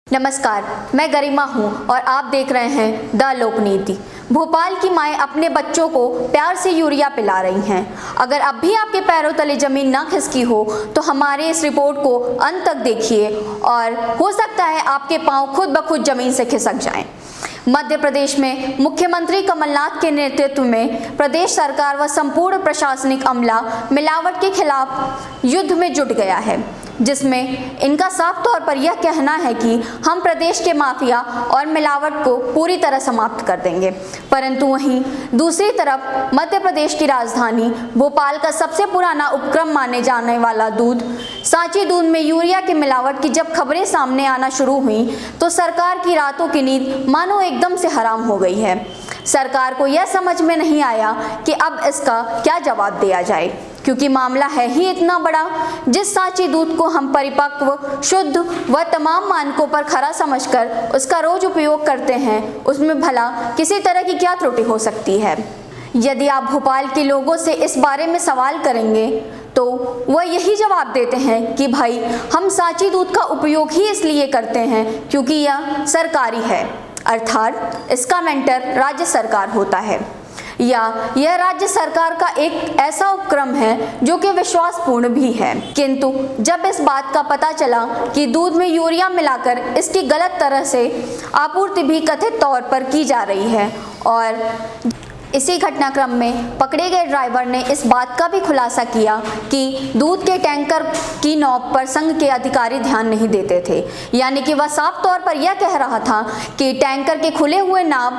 नमस्कार, मैं गरिमा हूं और आप देख रहे हैं द लोकनीति। भोपाल की माएँ अपने बच्चों को प्यार से यूरिया पिला रही हैं। अगर अब भी आपके पैरों तले जमीन ना खिसकी हो तो हमारे इस रिपोर्ट को अंत तक देखिए और हो सकता है आपके पांव खुद ब खुद जमीन से खिसक जाएं। मध्य प्रदेश में मुख्यमंत्री कमलनाथ के नेतृत्व में प्रदेश सरकार व संपूर्ण प्रशासनिक अमला मिलावट के खिलाफ युद्ध में जुट गया है, जिसमें इनका साफ तौर पर यह कहना है कि हम प्रदेश के माफिया और मिलावट को पूरी तरह समाप्त कर देंगे। परंतु वहीं दूसरी तरफ मध्य प्रदेश की राजधानी भोपाल का सबसे पुराना उपक्रम माने जाने वाला दूध सांची दूध में यूरिया की मिलावट की जब खबरें सामने आना शुरू हुई तो सरकार की रातों की नींद मानो एकदम से हराम हो गई है। सरकार को यह समझ में नहीं आया कि अब इसका क्या जवाब दिया जाए, क्योंकि मामला है ही इतना बड़ा। जिस सांची दूध को हम परिपक्व, शुद्ध व तमाम मानकों पर खरा समझकर उसका रोज उपयोग करते हैं, उसमें भला किसी तरह की क्या त्रुटि हो सकती है। यदि आप भोपाल के लोगों से इस बारे में सवाल करेंगे तो वह यही जवाब देते हैं कि भाई हम सांची दूध का उपयोग ही इसलिए करते हैं क्योंकि यह सरकारी है, अर्थात इसका मेंटर राज्य सरकार होता है, या यह राज्य सरकार का एक ऐसा उपक्रम है जो कि विश्वासपूर्ण भी है। किंतु जब इस बात का पता चला कि दूध में यूरिया मिलाकर इसकी गलत तरह से आपूर्ति भी कथित तौर पर की जा रही है और इसी घटनाक्रम में पकड़े गए ड्राइवर ने इस बात का भी खुलासा किया कि दूध के टैंकर की नौब पर संघ के अधिकारी ध्यान नहीं देते थे, यानी कि वह साफ तौर पर यह कह रहा था कि टैंकर के खुले हुए नाव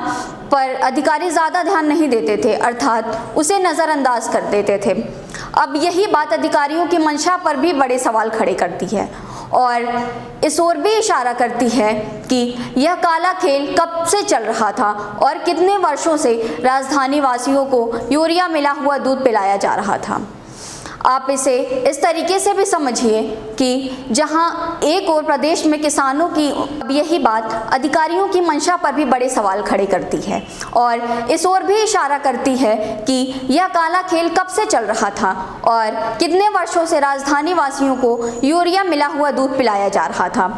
पर अधिकारी ज़्यादा ध्यान नहीं देते थे, अर्थात उसे नज़रअंदाज कर देते थे। अब यही बात अधिकारियों की मंशा पर भी बड़े सवाल खड़े करती है और इस ओर भी इशारा करती है कि यह काला खेल कब से चल रहा था और कितने वर्षों से राजधानी वासियों को यूरिया मिला हुआ दूध पिलाया जा रहा था। आप इसे इस तरीके से भी समझिए कि जहां एक और प्रदेश में किसानों की अब यही बात अधिकारियों की मंशा पर भी बड़े सवाल खड़े करती है और इस ओर भी इशारा करती है कि यह काला खेल कब से चल रहा था और कितने वर्षों से राजधानी वासियों को यूरिया मिला हुआ दूध पिलाया जा रहा था।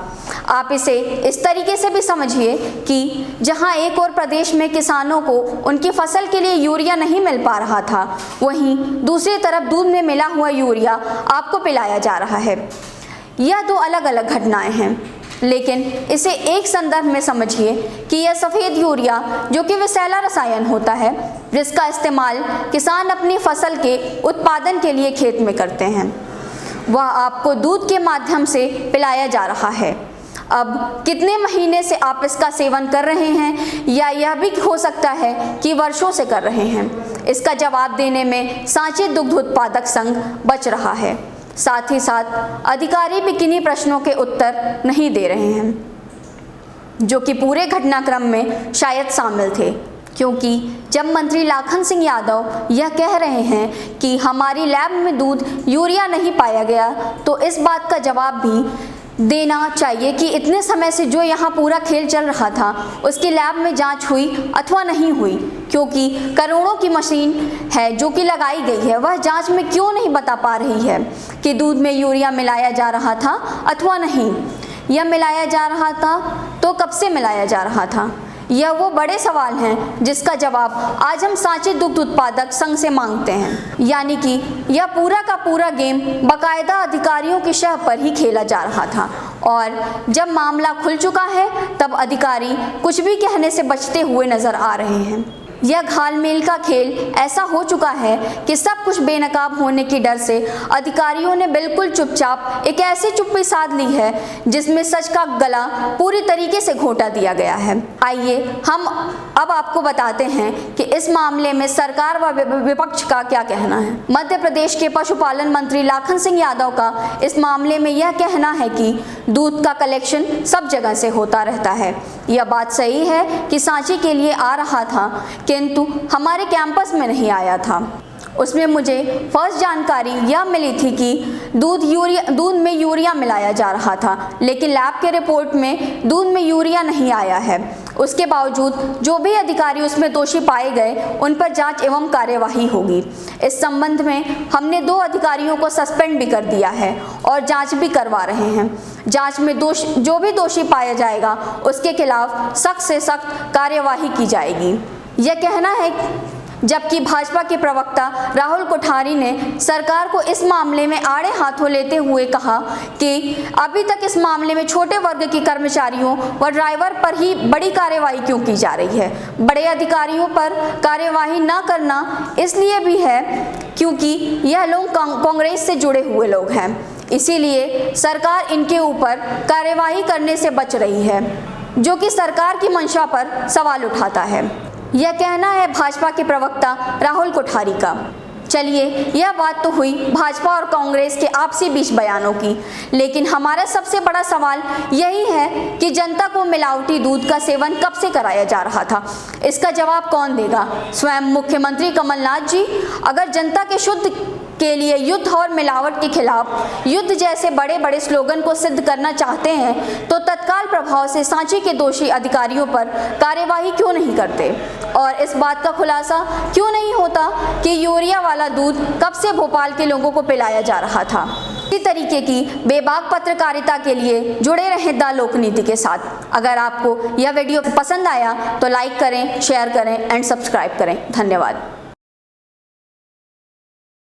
आप इसे इस तरीके से भी समझिए कि जहां एक और प्रदेश में किसानों को उनकी फसल के लिए यूरिया नहीं मिल पा रहा था, वहीं दूसरी तरफ दूध में मिला हुआ यूरिया आपको पिलाया जा रहा है। यह दो अलग अलग घटनाएं हैं, लेकिन इसे एक संदर्भ में समझिए कि यह सफ़ेद यूरिया जो कि विषैला रसायन होता है, जिसका इस्तेमाल किसान अपनी फसल के उत्पादन के लिए खेत में करते हैं, वह आपको दूध के माध्यम से पिलाया जा रहा है। अब कितने महीने से आप इसका सेवन कर रहे हैं या यह भी हो सकता है कि वर्षों से कर रहे हैं, इसका जवाब देने में सांची दुग्ध उत्पादक संघ बच रहा है। साथ ही साथ अधिकारी भी किन्हीं प्रश्नों के उत्तर नहीं दे रहे हैं जो कि पूरे घटनाक्रम में शायद शामिल थे, क्योंकि जब मंत्री लाखन सिंह यादव यह कह रहे हैं कि हमारी लैब में दूध यूरिया नहीं पाया गया, तो इस बात का जवाब भी देना चाहिए कि इतने समय से जो यहाँ पूरा खेल चल रहा था उसकी लैब में जांच हुई अथवा नहीं हुई, क्योंकि करोड़ों की मशीन है जो कि लगाई गई है, वह जांच में क्यों नहीं बता पा रही है कि दूध में यूरिया मिलाया जा रहा था अथवा नहीं। यह मिलाया जा रहा था तो कब से मिलाया जा रहा था? यह वो बड़े सवाल हैं जिसका जवाब आज हम सांची दुग्ध उत्पादक संघ से मांगते हैं। यानी कि यह पूरा का पूरा गेम बाकायदा अधिकारियों की शह पर ही खेला जा रहा था और जब मामला खुल चुका है तब अधिकारी कुछ भी कहने से बचते हुए नजर आ रहे हैं। यह घालमेल का खेल ऐसा हो चुका है कि सब कुछ बेनकाब होने की डर से अधिकारियों ने बिल्कुल चुपचाप एक ऐसी चुप्पी साध ली है जिसमें सच का गला पूरी तरीके से घोटा दिया गया है। आइए हम अब आपको बताते हैं कि इस मामले में सरकार व विपक्ष का क्या कहना है। मध्य प्रदेश के पशुपालन मंत्री लाखन सिंह यादव का इस मामले में यह कहना है कि दूध का कलेक्शन सब जगह से होता रहता है। यह बात सही है कि सांची के लिए आ रहा था, किंतु हमारे कैंपस में नहीं आया था उसमें मुझे फर्स्ट जानकारी यह मिली थी कि दूध में यूरिया मिलाया जा रहा था, लेकिन लैब के रिपोर्ट में दूध में यूरिया नहीं आया है। उसके बावजूद जो भी अधिकारी उसमें दोषी पाए गए उन पर जांच एवं कार्यवाही होगी। इस संबंध में हमने 2 अधिकारियों को सस्पेंड भी कर दिया है और जांच भी करवा रहे हैं। जांच में जो भी दोषी पाया जाएगा उसके खिलाफ सख्त से सख्त कार्यवाही की जाएगी, यह कहना है। जबकि भाजपा के प्रवक्ता राहुल कोठारी ने सरकार को इस मामले में आड़े हाथों लेते हुए कहा कि अभी तक इस मामले में छोटे वर्ग के कर्मचारियों व ड्राइवर पर ही बड़ी कार्रवाई क्यों की जा रही है। बड़े अधिकारियों पर कार्रवाई न करना इसलिए भी है क्योंकि यह लोग कांग्रेस से जुड़े हुए लोग हैं, इसीलिए सरकार इनके ऊपर कार्रवाई करने से बच रही है, जो कि सरकार की मंशा पर सवाल उठाता है। यह कहना है भाजपा के प्रवक्ता राहुल कोठारी का। चलिए, यह बात तो हुई भाजपा और कांग्रेस के आपसी बीच बयानों की, लेकिन हमारा सबसे बड़ा सवाल यही है कि जनता को मिलावटी दूध का सेवन कब से कराया जा रहा था। इसका जवाब कौन देगा? स्वयं मुख्यमंत्री कमलनाथ जी। अगर जनता के शुद्ध के लिए युद्ध और मिलावट के खिलाफ युद्ध जैसे बड़े बड़े स्लोगन को सिद्ध करना चाहते हैं तो तत्काल प्रभाव से सांची के दोषी अधिकारियों पर कार्यवाही क्यों नहीं करते और इस बात का खुलासा क्यों नहीं होता कि यूरिया वाला दूध कब से भोपाल के लोगों को पिलाया जा रहा था। इसी तरीके की बेबाक पत्रकारिता के लिए जुड़े रहें द लोकनीति के साथ। अगर आपको यह वीडियो पसंद आया तो लाइक करें, शेयर करें एंड सब्सक्राइब करें। धन्यवाद।